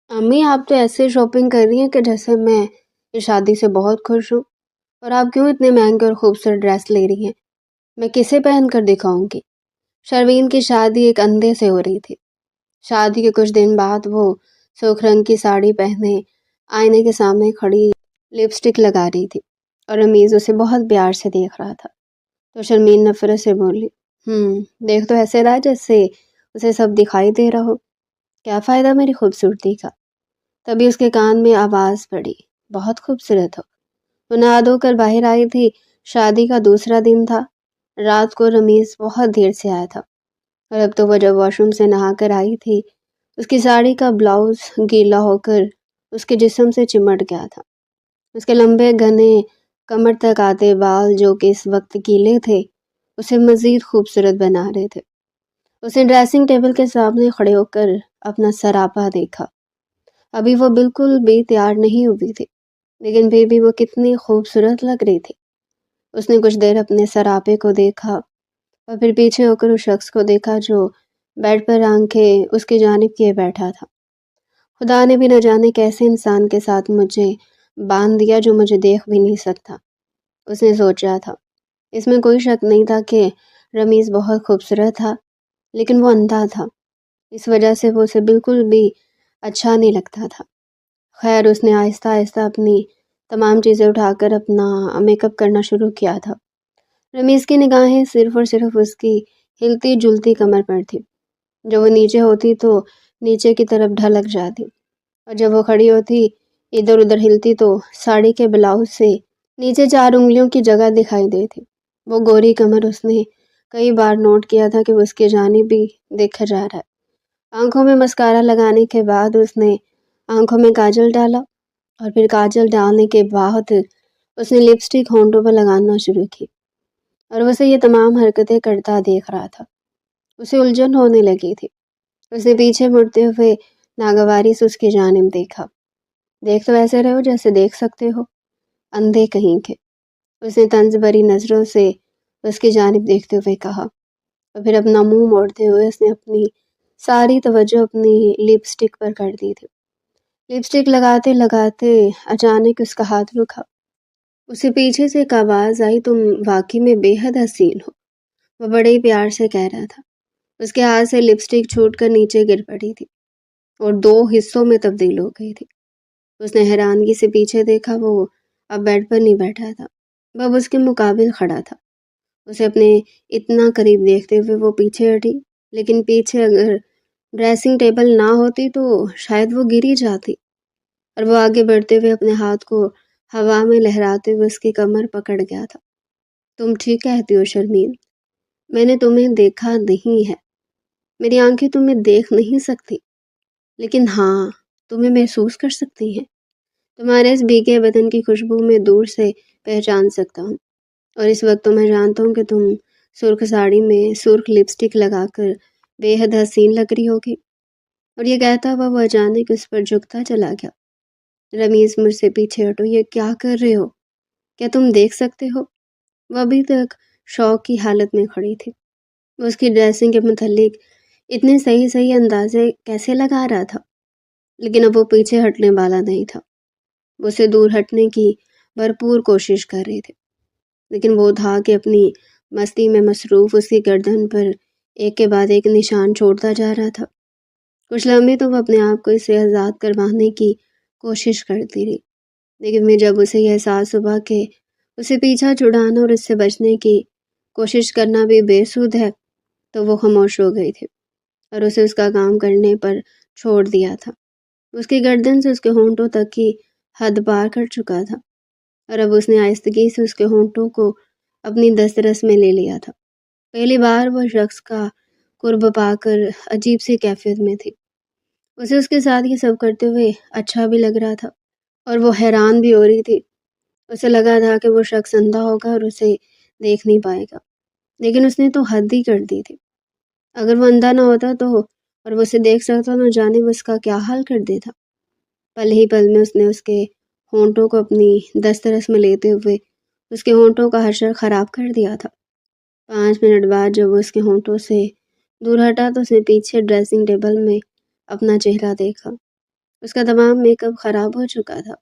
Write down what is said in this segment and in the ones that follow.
امی آپ تو ایسے شاپنگ کر رہی ہیں کہ جیسے میں اس شادی سے بہت خوش ہوں۔ اور آپ کیوں اتنے مہنگے اور خوبصورت ڈریس لے رہی ہیں؟ میں کسے پہن کر دکھاؤں گی؟ شرمین کی شادی ایک اندھے سے ہو رہی تھی۔ شادی کے کچھ دن بعد وہ سرخ رنگ کی ساڑی پہنے آئینے کے سامنے کھڑی لپسٹک لگا رہی تھی اور رمیز اسے بہت پیار سے دیکھ رہا تھا۔ تو شرمین نفرت سے بولی، دیکھ تو ایسے رہا جیسے اسے سب دکھائی دے رہا ہو۔ کیا فائدہ میری خوبصورتی کا؟ تبھی اس کے کان میں آواز پڑی، بہت خوبصورت ہو۔ وہ نہا دھو کر باہر آئی تھی۔ شادی کا دوسرا دن تھا۔ رات کو رمیز بہت دیر سے آیا تھا اور اب تو وہ جب واش روم سے نہا کر آئی تھی، اس کی ساڑی کا بلاؤز گیلا ہو کر اس کے جسم سے چمٹ گیا تھا۔ اس کے لمبے گھنے کمر تک آتے بال جو کہ اس وقت گیلے تھے اسے مزید خوبصورت بنا رہے تھے۔ اس نے ڈریسنگ ٹیبل کے سامنے کھڑے ہو کر اپنا سراپا دیکھا۔ ابھی وہ بالکل بھی تیار نہیں ہوئی تھی، لیکن پھر بھی وہ کتنی خوبصورت لگ رہی تھی۔ اس نے کچھ دیر اپنے سراپے کو دیکھا اور پھر پیچھے ہو کر اس شخص کو دیکھا جو بیڈ پر آنکھیں اس کی جانب کیے بیٹھا تھا۔ خدا نے بھی نہ جانے کیسے انسان کے ساتھ مجھے باندھ دیا جو مجھے دیکھ بھی نہیں سکتا، اس نے سوچا تھا۔ اس میں کوئی شک نہیں تھا کہ رمیز بہت خوبصورت تھا، لیکن وہ اندھا تھا، اس وجہ سے وہ اسے بالکل بھی اچھا نہیں لگتا تھا۔ خیر اس نے آہستہ آہستہ اپنی تمام چیزیں اٹھا کر اپنا میک اپ کرنا شروع کیا تھا۔ رمیز کی نگاہیں صرف اور صرف اس کی ہلتی جلتی کمر پر تھی۔ جب وہ نیچے ہوتی تو نیچے کی طرف ڈھلک جاتی، اور جب وہ کھڑی ہوتی ادھر ادھر ہلتی تو ساڑی کے بلاؤز سے نیچے 4 انگلیوں کی جگہ دکھائی دیتی۔ وہ گوری کمر اس نے کئی بار نوٹ کیا تھا کہ وہ اس کی جانب بھی دیکھا جا رہا ہے۔ آنکھوں میں مسکارا لگانے کے بعد اس نے آنکھوں میں کاجل ڈالا اور پھر کاجل ڈالنے کے بعد اس نے لپسٹک ہونٹوں پر لگانا شروع کی، اور اسے یہ تمام حرکتیں کرتا دیکھ رہا تھا۔ اسے الجھن ہونے لگی تھی۔ اس نے پیچھے مڑتے ہوئے ناگواری سے اس کی جانب دیکھا۔ دیکھ تو ایسے رہو جیسے دیکھ سکتے ہو، اندھے کہیں کے، اس نے طنز بھری نظروں سے اس کی جانب دیکھتے ہوئے کہا، اور پھر اپنا منہ موڑتے ہوئے اس نے اپنی ساری توجہ اپنی لپسٹک پر کر دی تھی۔ لپسٹک لگاتے لگاتے اچانک اس کا ہاتھ رکا۔ اسے پیچھے سے ایک آواز آئی، تم واقعی میں بے حد حسین ہو، وہ بڑے ہی پیار سے کہہ رہا تھا۔ اس کے ہاتھ سے لپسٹک چھوٹ کر نیچے گر پڑی تھی اور 2 حصوں میں تبدیل ہو گئی تھی۔ اس نے حیرانگی سے پیچھے دیکھا، وہ اب بیڈ پر نہیں بیٹھا تھا، وہ اب اس کے مقابل کھڑا تھا۔ اسے اپنے اتنا قریب دیکھتے ہوئے وہ پیچھے ہٹی، لیکن پیچھے اگر ڈریسنگ ٹیبل نہ ہوتی تو شاید وہ گر ہی جاتی، اور وہ آگے بڑھتے ہوئے اپنے ہاتھ کو ہوا میں لہراتے ہوئے اس کی کمر پکڑ گیا تھا۔ تم ٹھیک کہتی ہو شرمین، میں نے تمہیں دیکھا نہیں ہے، میری آنکھیں تمہیں دیکھ نہیں سکتی، لیکن ہاں تمہیں محسوس کر سکتی ہیں۔ تمہارے اس بھیگے بدن کی خوشبو میں دور سے پہچان سکتا ہوں، اور اس وقت تو میں جانتا ہوں کہ تم سرخ ساڑی میں سرخ لپسٹک لگا کر بے حد حسین لگ رہی ہوگی۔ اور یہ کہتا ہوا وہ اچانک اس پر جھکتا چلا گیا۔ رمیز مجھ سے پیچھے ہٹو، یہ کیا کر رہے ہو؟ کیا تم دیکھ سکتے ہو؟ وہ ابھی تک شوق کی حالت میں کھڑی تھی۔ وہ اس کی ڈریسنگ کے متعلق اتنے صحیح اندازے کیسے لگا رہا تھا، لیکن اب وہ پیچھے ہٹنے والا نہیں تھا۔ وہ اسے دور ہٹنے کی بھرپور کوشش کر رہے تھے، لیکن وہ تھا کہ اپنی مستی میں مصروف اس کی گردن پر ایک کے بعد ایک نشان چھوڑتا جا رہا تھا۔ کچھ لمحے تو وہ اپنے آپ کو اس سے آزاد کروانے کی کوشش کرتی رہی، لیکن میں جب اسے یہ احساس ہوا کہ اسے پیچھا چھڑانا اور اس سے بچنے کی کوشش کرنا بھی بے سود ہے، تو وہ خاموش ہو گئی تھی اور اسے اس کا کام کرنے پر چھوڑ دیا تھا۔ اس کی گردن سے اس کے ہونٹوں تک کی حد پار کر چکا تھا، اور اب اس نے آہستگی سے اس کے ہونٹوں کو اپنی دسترس میں لے لیا تھا۔ پہلی بار وہ شخص کا قرب پا کر عجیب سی کیفیت میں تھی۔ اسے اس کے ساتھ یہ سب کرتے ہوئے اچھا بھی لگ رہا تھا، اور وہ حیران بھی ہو رہی تھی۔ اسے لگا تھا کہ وہ شخص اندھا ہوگا اور اسے دیکھ نہیں پائے گا، لیکن اس نے تو حد ہی کر دی تھی۔ اگر وہ اندھا نہ ہوتا تو اور وہ اسے دیکھ سکتا، نہ جانے وہ اس کا کیا حال کر دیتا۔ پل ہی پل میں اس نے اس کے ہونٹوں کو اپنی دسترس میں لیتے ہوئے اس کے ہونٹوں کا حشر خراب کر دیا تھا۔ 5 منٹ بعد جب وہ اس کے ہونٹوں سے دور ہٹا تو اس نے پیچھے ڈریسنگ ٹیبل میں اپنا چہرہ دیکھا۔ اس کا تمام میک اپ خراب ہو چکا تھا،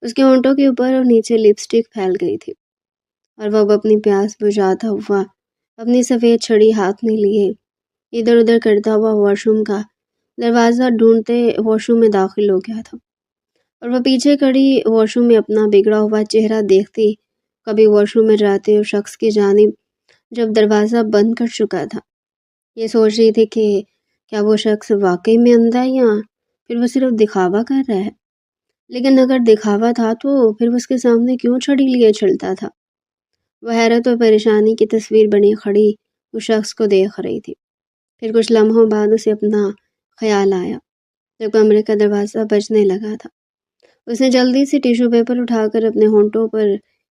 اس کے ہونٹوں کے اوپر اور نیچے لپسٹک پھیل گئی تھی، اور وہ اب اپنی پیاس بجھاتا ہوا اپنی سفید چھڑی ہاتھ میں لیے ادھر ادھر کرتا ہوا واش روم کا دروازہ ڈھونڈتے واش روم میں داخل ہو گیا تھا، اور وہ پیچھے کھڑی واش روم میں اپنا بگڑا ہوا چہرہ دیکھتی کبھی واش روم میں جاتے اس شخص کی جانب جب دروازہ بند کر چکا تھا، یہ سوچ رہی تھی کہ کیا وہ شخص واقعی میں اندھا ہے یا پھر وہ صرف دکھاوا کر رہا ہے، لیکن اگر دکھاوا تھا تو پھر وہ اس کے سامنے کیوں چھڑی لیے چلتا تھا؟ وہ حیرت اور پریشانی کی تصویر بنی کھڑی اس شخص کو دیکھ رہی تھی۔ پھر کچھ لمحوں بعد اسے اپنا خیال آیا جب کمرے کا دروازہ بجنے لگا تھا۔ اس نے جلدی سے ٹیشو پیپر اٹھا کر اپنے ہونٹوں پر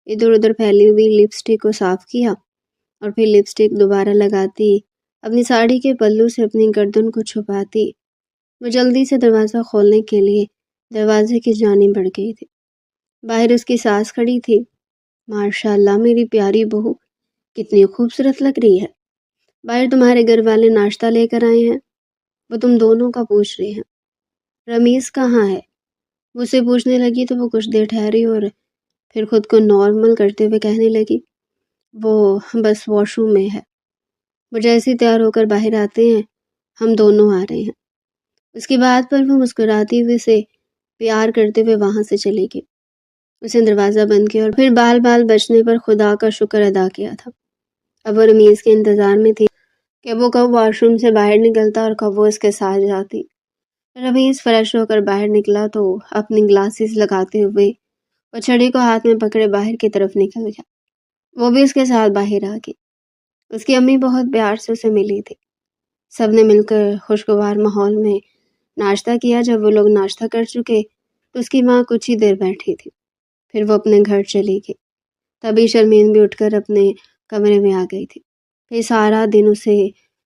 ادھر ادھر پھیلی ہوئی لپسٹک کو صاف کیا اور پھر لپسٹک دوبارہ لگاتی اپنی ساڑی کے پلو سے اپنی گردن کو چھپاتی وہ جلدی سے دروازہ کھولنے کے لیے دروازے کی جانب بڑھ گئی تھی۔ باہر اس کی ساس کھڑی تھی۔ ماشاء اللہ میری پیاری بہو، کتنی خوبصورت لگ رہی ہے۔ باہر تمہارے گھر والے ناشتہ لے کر آئے ہیں، وہ تم دونوں کا پوچھ رہے ہیں۔ رمیز کہاں ہے؟ وہ اسے پوچھنے لگی تو وہ کچھ دیر ٹھہری اور پھر خود کو نارمل کرتے ہوئے کہنے لگی، وہ بس واش روم میں ہے، وہ جیسے تیار ہو کر باہر آتے ہیں ہم دونوں آ رہے ہیں۔ اس کی بات پر وہ مسکراتی ہوئے سے پیار کرتے ہوئے وہاں سے چلی گئی۔ اس نے دروازہ بند کیا اور پھر بال بال بچنے پر خدا کا شکر ادا کیا تھا۔ اب وہ رمیز کے انتظار میں تھی کہ وہ کب واش روم سے باہر نکلتا اور کب وہ اس کے ساتھ جاتی۔ رمیز فریش ہو کر باہر نکلا تو اپنی گلاسز لگاتے ہوئے وہ چھڑی کو ہاتھ میں پکڑے باہر کی طرف نکل گیا۔ وہ بھی اس کے ساتھ باہر آ گئی۔ اس کی امی بہت پیار سے اسے ملی تھی۔ سب نے مل کر خوشگوار ماحول میں ناشتہ کیا۔ جب وہ لوگ ناشتہ کر چکے تو اس کی ماں کچھ ہی دیر بیٹھی تھی، پھر وہ اپنے گھر چلی گئی۔ تبھی شرمین بھی اٹھ کر اپنے کمرے میں آ گئی تھی۔ پھر سارا دن اسے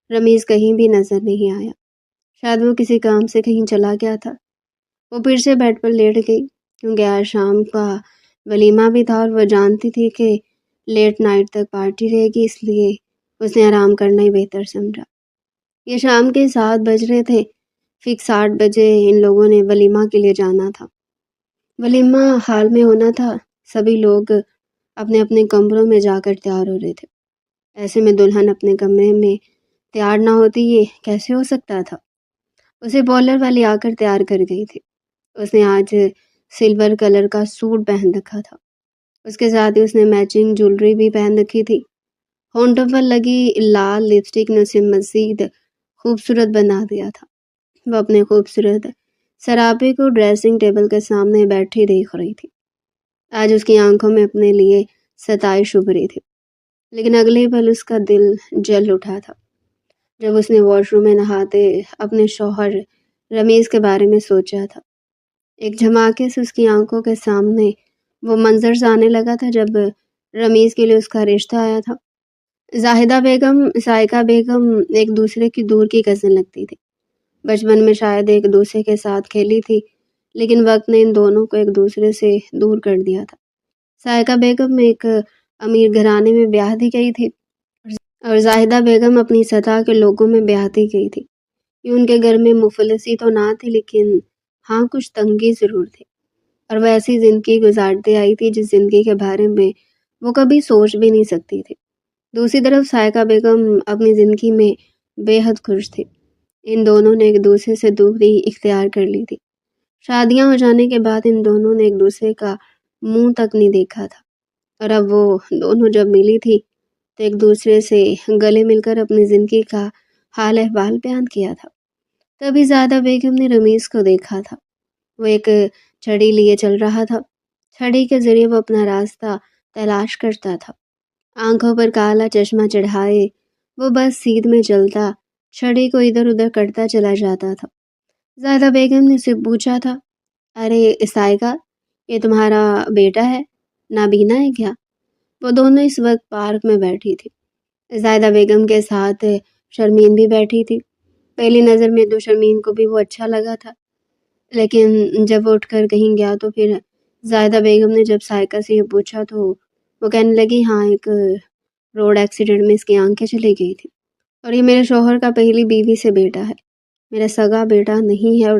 رمیز کہیں بھی نظر نہیں آیا، شاید وہ کسی کام سے کہیں چلا گیا تھا۔ وہ پھر سے بیڈ پر لیٹ گئی کیونکہ آج شام کا ولیمہ بھی تھا اور وہ جانتی تھی کہ لیٹ نائٹ تک پارٹی رہے گی، اس لیے اس نے آرام کرنا ہی بہتر سمجھا۔ یہ شام کے 7 بج رہے تھے، فکس 8 بجے ان لوگوں نے ولیمہ کے لیے جانا تھا۔ ولیمہ حال میں ہونا تھا، سبھی لوگ اپنے اپنے کمروں میں جا کر تیار ہو رہے تھے۔ ایسے میں دلہن اپنے کمرے میں تیار نہ ہوتی یہ کیسے ہو سکتا تھا؟ اسے پارلر والی آ کر تیار کر گئی تھی۔ اس نے آج سلور کلر کا سوٹ پہن رکھا تھا، اس کے ساتھ ہی اس نے میچنگ جولری بھی پہن رکھی تھی۔ ہونٹوں پر لگی لال لپسٹک نے اسے مزید خوبصورت بنا دیا تھا۔ وہ اپنے خوبصورت سراپے کو ڈریسنگ ٹیبل کے سامنے بیٹھی دیکھ رہی تھی۔ آج اس کی آنکھوں میں اپنے لیے ستائش ابھری تھی، لیکن اگلے پل اس کا دل جل اٹھا تھا جب اس نے واش روم میں نہاتے اپنے شوہر رمیز کے بارے میں سوچا تھا۔ ایک جھماکے سے اس کی آنکھوں کے سامنے وہ منظر آنے لگا تھا جب رمیز کے لیے اس کا رشتہ آیا تھا۔ زاہدہ بیگم سائقہ بیگم ایک دوسرے کی دور کی کزن لگتی تھی۔ بچپن میں شاید ایک دوسرے کے ساتھ کھیلی تھی، لیکن وقت نے ان دونوں کو ایک دوسرے سے دور کر دیا تھا۔ سائقہ بیگم ایک امیر گھرانے میں بیاہ دی گئی تھی اور زاہدہ بیگم اپنی سطح کے لوگوں میں بیاہ دی گئی تھی۔ یہ ان کے گھر میں مفلسی تو نہ تھی، لیکن ہاں کچھ تنگی ضرور تھی، اور وہ ایسی زندگی گزارتے آئی تھی جس زندگی کے بارے میں وہ کبھی سوچ بھی نہیں سکتی تھی۔ دوسری طرف سائقہ بیگم اپنی زندگی میں بے حد خوش تھی۔ ان دونوں نے ایک دوسرے سے دوری اختیار کر لی تھی۔ شادیاں ہو جانے کے بعد ان دونوں نے ایک دوسرے کا منہ تک نہیں دیکھا تھا، اور اب وہ دونوں جب ملی تھی تو ایک دوسرے سے گلے مل کر اپنی زندگی کا حال احوال بیان کیا تھا۔ تبھی زاہدہ بیگم نے رمیز کو دیکھا تھا۔ وہ ایک چھڑی لیے چل رہا تھا۔ چھڑی کے ذریعے وہ اپنا راستہ تلاش کرتا تھا۔ آنکھوں پر کالا چشمہ چڑھائے وہ بس سیدھ میں چلتا، چھڑی کو ادھر ادھر کرتا چلا جاتا تھا۔ زاہدہ بیگم نے اسے پوچھا تھا، ارے سائقہ، یہ تمہارا بیٹا ہے، نابینا ہے کیا؟ وہ دونوں اس وقت پارک میں بیٹھی تھی۔ زاہدہ بیگم کے ساتھ شرمین بھی بیٹھی تھی۔ پہلی نظر میں تو شرمین کو بھی وہ اچھا لگا تھا، لیکن جب وہ اٹھ کر کہیں گیا تو پھر زاہدہ بیگم نے جب سائقہ سے یہ پوچھا تو وہ کہنے لگی، ہاں ایک روڈ ایکسیڈنٹ میں اس کی آنکھیں چلی گئی تھی، اور یہ میرے شوہر کا پہلی بیوی سے بیٹا ہے، میرا سگا بیٹا نہیں ہے، اور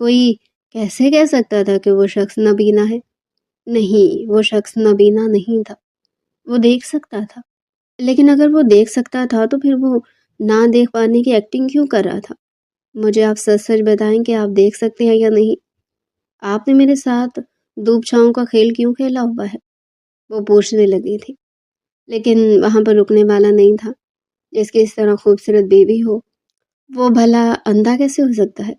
کوئی کیسے کہہ سکتا تھا کہ وہ شخص نابینا ہے؟ نہیں، وہ شخص نابینا نہیں تھا، وہ دیکھ سکتا تھا۔ لیکن اگر وہ دیکھ سکتا تھا تو پھر وہ نہ دیکھ پانے کی ایکٹنگ کیوں کر رہا تھا؟ مجھے آپ سچ سچ بتائیں کہ آپ دیکھ سکتے ہیں یا نہیں؟ آپ نے میرے ساتھ دھوپ چھاؤں کا کھیل کیوں کھیلا ہوا ہے؟ وہ پوچھنے لگی تھی، لیکن وہاں پر رکنے والا نہیں تھا۔ جس کی اس طرح خوبصورت بیوی ہو، وہ بھلا اندھا کیسے ہو سکتا ہے؟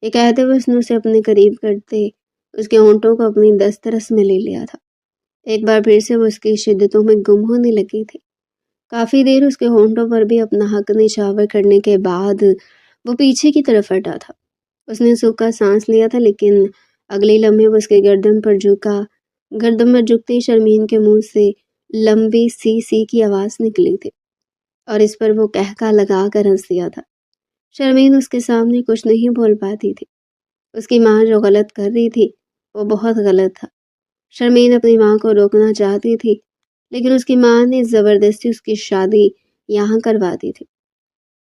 یہ کہتے ہوئے اس نے اسے اپنے قریب کرتے اس کے ہونٹوں کو اپنی دسترس میں لے لیا تھا۔ ایک بار پھر سے وہ اس کی شدتوں میں گم ہونے لگی تھی۔ کافی دیر اس کے ہونٹوں پر بھی اپنا حق نشاور کرنے کے بعد وہ پیچھے کی طرف ہٹا تھا۔ اس نے سوکھا سانس لیا تھا، لیکن اگلے لمحے وہ اس کے گردن پر جھکا۔ گردن پر جھکتے ہی شرمین کے منہ سے لمبی سی سی کی آواز نکلی تھی اور اس پر وہ قہقہ لگا کر ہنس دیا تھا۔ شرمین اس کے سامنے کچھ نہیں بول پاتی تھی۔ اس کی ماں جو غلط کر رہی تھی وہ بہت غلط تھا۔ شرمین اپنی ماں کو روکنا چاہتی تھی، لیکن اس کی ماں نے زبردستی اس کی شادی یہاں کروا دی تھی۔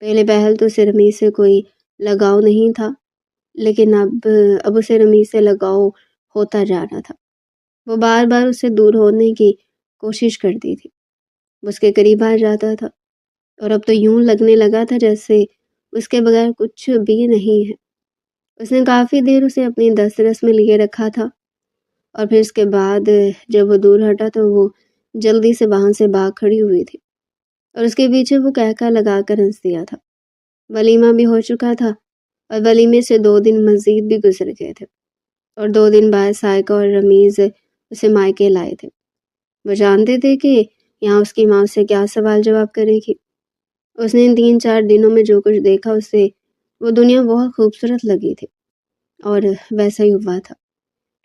پہلے پہل تو اسے رمیز سے کوئی لگاؤ نہیں تھا، لیکن اب اسے رمیز سے لگاؤ ہوتا جا رہا تھا۔ وہ بار بار اس سے دور ہونے کی کوشش کرتی تھی، وہ اس کے قریب آ جاتا تھا، اور اب تو یوں لگنے لگا تھا جیسے اس کے بغیر کچھ بھی نہیں ہے۔ اس نے کافی دیر اسے اپنی دسترس میں لیے رکھا تھا، اور پھر اس کے بعد جب وہ دور ہٹا تو وہ جلدی سے وہاں سے بھاگ کھڑی ہوئی تھی، اور اس کے پیچھے وہ قہقہ لگا کر ہنس دیا تھا۔ ولیمہ بھی ہو چکا تھا، اور ولیمے سے 2 دن مزید بھی گزر گئے تھے، اور 2 دن بعد سائقہ اور رمیز اسے مائکے لائے تھے۔ وہ جانتے تھے کہ یہاں اس کی ماں اسے کیا سوال جواب کرے گی۔ اس نے ان 3-4 دنوں میں جو کچھ دیکھا اسے وہ دنیا بہت خوبصورت لگی تھی، اور ویسا ہی ہوا تھا۔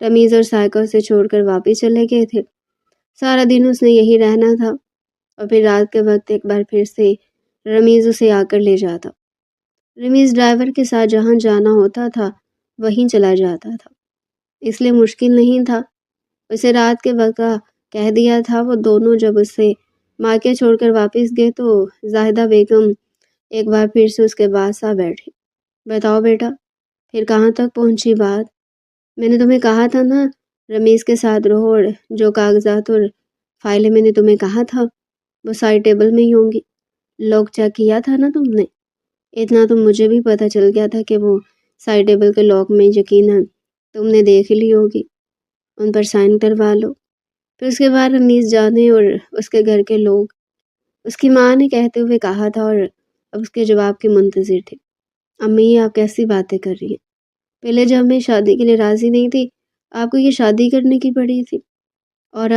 رمیز اور سائقہ اسے چھوڑ کر واپس چلے گئے تھے۔ سارا دن اس نے یہی رہنا تھا، اور پھر رات کے وقت ایک بار پھر سے رمیز اسے آ کر لے جاتا۔ رمیز ڈرائیور کے ساتھ جہاں جانا ہوتا تھا وہیں چلا جاتا تھا، اس لیے مشکل نہیں تھا۔ اسے رات کے وقت کہہ دیا تھا۔ وہ دونوں جب اسے مائکے چھوڑ کر واپس گئے تو زاہدہ بیگم ایک بار پھر سے اس کے پاس آ بیٹھی۔ بتاؤ بیٹا، پھر کہاں تک پہنچی بات؟ میں نے تمہیں کہا تھا نا رمیز کے ساتھ رہو، اور جو کاغذات اور فائلیں میں نے تمہیں کہا تھا وہ ساری ٹیبل میں ہی ہوں گی۔ لوگ چیک کیا تھا نا تم نے؟ اتنا تو مجھے بھی پتہ چل گیا تھا کہ وہ سائڈ ٹیبل کے لاک میں یقیناً تم نے دیکھ لی ہوگی۔ ان پر سائن کروا لو۔ پھر اس کے بعد رمیز جانے اور اس کے گھر کے لوگ، اس کی ماں نے کہتے ہوئے کہا تھا، اور اب اس کے جواب کے منتظر تھے۔ امی، آپ کیسی باتیں کر رہی ہیں؟ پہلے جب میں شادی کے لیے راضی نہیں تھی آپ کو یہ شادی کرنے کی پڑی تھی، اور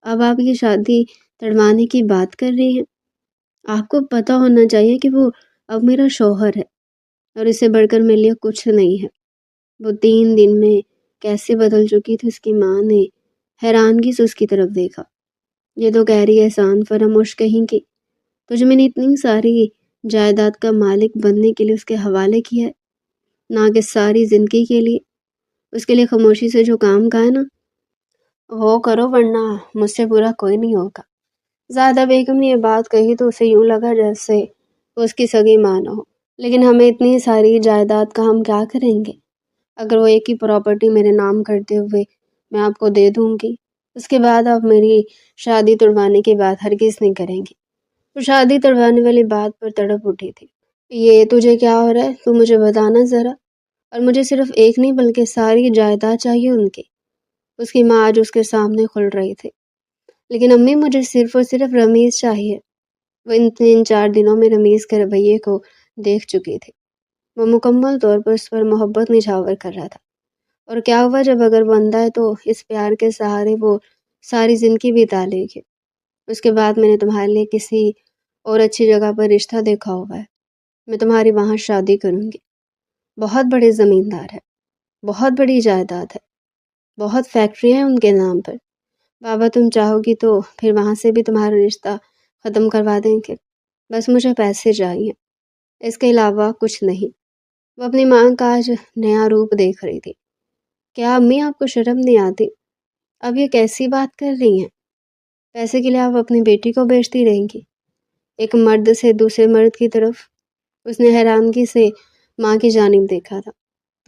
اب آپ یہ شادی تڑوانے کی بات کر رہی ہیں۔ آپ کو پتہ ہونا چاہیے کہ وہ اب میرا شوہر ہے، اور اسے بڑھ کر میرے لیے کچھ نہیں ہے۔ وہ 3 دن میں کیسے بدل چکی تھی؟ اس کی ماں نے حیرانگی سے اس کی طرف دیکھا۔ یہ تو کہہ رہی ہے احسان فراموش کہیں کی، تجھے میں نے اتنی ساری جائیداد کا مالک بننے کے لیے اس کے حوالے کیا ہے، نہ کہ ساری زندگی کے لیے۔ اس کے لیے خاموشی سے جو کام کا ہے نا وہ کرو، ورنہ مجھ سے برا کوئی نہیں ہوگا۔ زاہدہ بیگم نے یہ بات کہی تو اسے یوں لگا جیسے وہ اس کی سگی ماں نہ ہو۔ لیکن ہمیں اتنی ساری جائیداد کا ہم کیا کریں گے؟ اگر وہ ایک ہی پراپرٹی میرے نام کرتے ہوئے میں آپ کو دے دوں گی، اس کے بعد آپ میری شادی تڑوانے کی بات ہرگز نہیں کریں گی۔ وہ شادی تڑوانے والی بات پر تڑپ اٹھی تھی۔ یہ تجھے کیا ہو رہا ہے؟ تو مجھے بتانا ذرا۔ اور مجھے صرف ایک نہیں بلکہ ساری جائیداد چاہیے ان کی۔ اس کی ماں آج اس کے سامنے کھل رہی تھی۔ لیکن امی، مجھے صرف اور صرف رمیز چاہیے۔ وہ ان 3-4 دنوں میں رمیز کے رویے کو دیکھ چکی تھی۔ وہ مکمل طور پر اس پر محبت نچھاور کر رہا تھا۔ اور کیا ہوا جب اگر وہ اندھا ہے تو اس پیار کے سہارے وہ ساری زندگی بتا لے گی۔ اس کے بعد میں نے تمہارے لیے کسی اور اچھی جگہ پر رشتہ دیکھا ہوا ہے، میں تمہاری وہاں شادی کروں گی۔ بہت بڑے زمیندار ہے، بہت بڑی جائیداد ہے، بہت فیکٹریاں ہیں ان کے نام پر۔ بابا تم چاہو گی تو پھر وہاں سے بھی تمہارا رشتہ ختم کروا دیں گے۔ بس مجھے پیسے چاہیے، اس کے علاوہ کچھ نہیں۔ وہ اپنی ماں کا آج نیا روپ دیکھ رہی تھی۔ کیا امی آپ کو شرم نہیں آتی؟ اب یہ کیسی بات کر رہی ہیں؟ پیسے کے لیے آپ اپنی بیٹی کو بیچتی رہیں گی؟ ایک مرد سے دوسرے مرد کی طرف؟ اس نے حیرانگی سے ماں کی جانب دیکھا تھا۔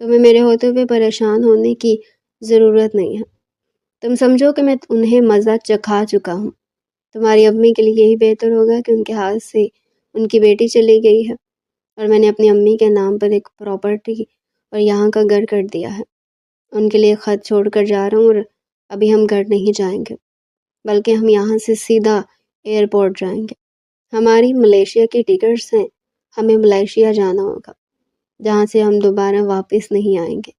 تمہیں میرے ہوتے ہوئے پریشان ہونے کی ضرورت نہیں ہے۔ تم سمجھو کہ میں انہیں مزہ چکھا چکا ہوں۔ تمہاری امی کے لیے یہی بہتر ہوگا کہ ان کے ہاتھ سے ان کی بیٹی چلی گئی ہے اور میں نے اپنی امی کے نام پر ایک پراپرٹی اور یہاں کا گھر کر دیا ہے۔ ان کے لیے خط چھوڑ کر جا رہا ہوں اور ابھی ہم گھر نہیں جائیں گے، بلکہ ہم یہاں سے سیدھا ایئرپورٹ جائیں گے۔ ہماری ملیشیا کی ٹکٹس ہیں، ہمیں ملیشیا جانا ہوگا، جہاں سے ہم دوبارہ واپس نہیں آئیں گے،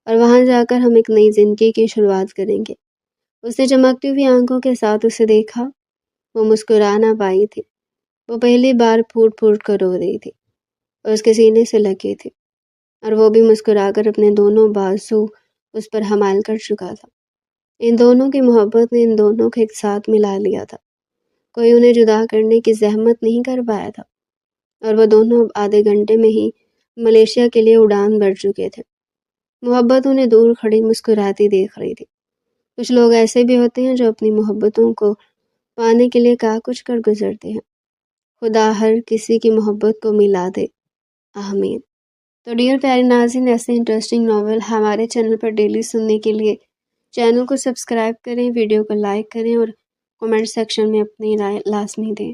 اور وہاں جا کر ہم ایک نئی زندگی کی شروعات کریں گے۔ اس نے چمکتی ہوئی آنکھوں کے ساتھ اسے دیکھا۔ وہ مسکرا نہ پائی تھی۔ وہ پہلی بار پھوٹ پھوٹ کر رو رہی تھی اور اس کے سینے سے لگی تھی، اور وہ بھی مسکرا کر اپنے دونوں بازو اس پر حمال کر چکا تھا۔ ان دونوں کی محبت نے ان دونوں کو ایک ساتھ ملا لیا تھا۔ کوئی انہیں جدا کرنے کی زحمت نہیں کر پایا تھا، اور وہ دونوں آدھے گھنٹے میں ہی ملیشیا کے لیے اڑان بھر چکے تھے۔ محبت انہیں دور کھڑی مسکراتی دیکھ رہی تھی۔ کچھ لوگ ایسے بھی ہوتے ہیں جو اپنی محبتوں کو پانے کے لیے کیا کچھ کر گزرتے ہیں۔ خدا ہر کسی کی محبت کو ملا دے، آمین۔ تو ڈیئر پیارے ناظرین، ایسے انٹرسٹنگ ناول ہمارے چینل پر ڈیلی سننے کے لیے چینل کو سبسکرائب کریں، ویڈیو کو لائک کریں اور کمنٹ سیکشن میں اپنی رائے لازمی دیں۔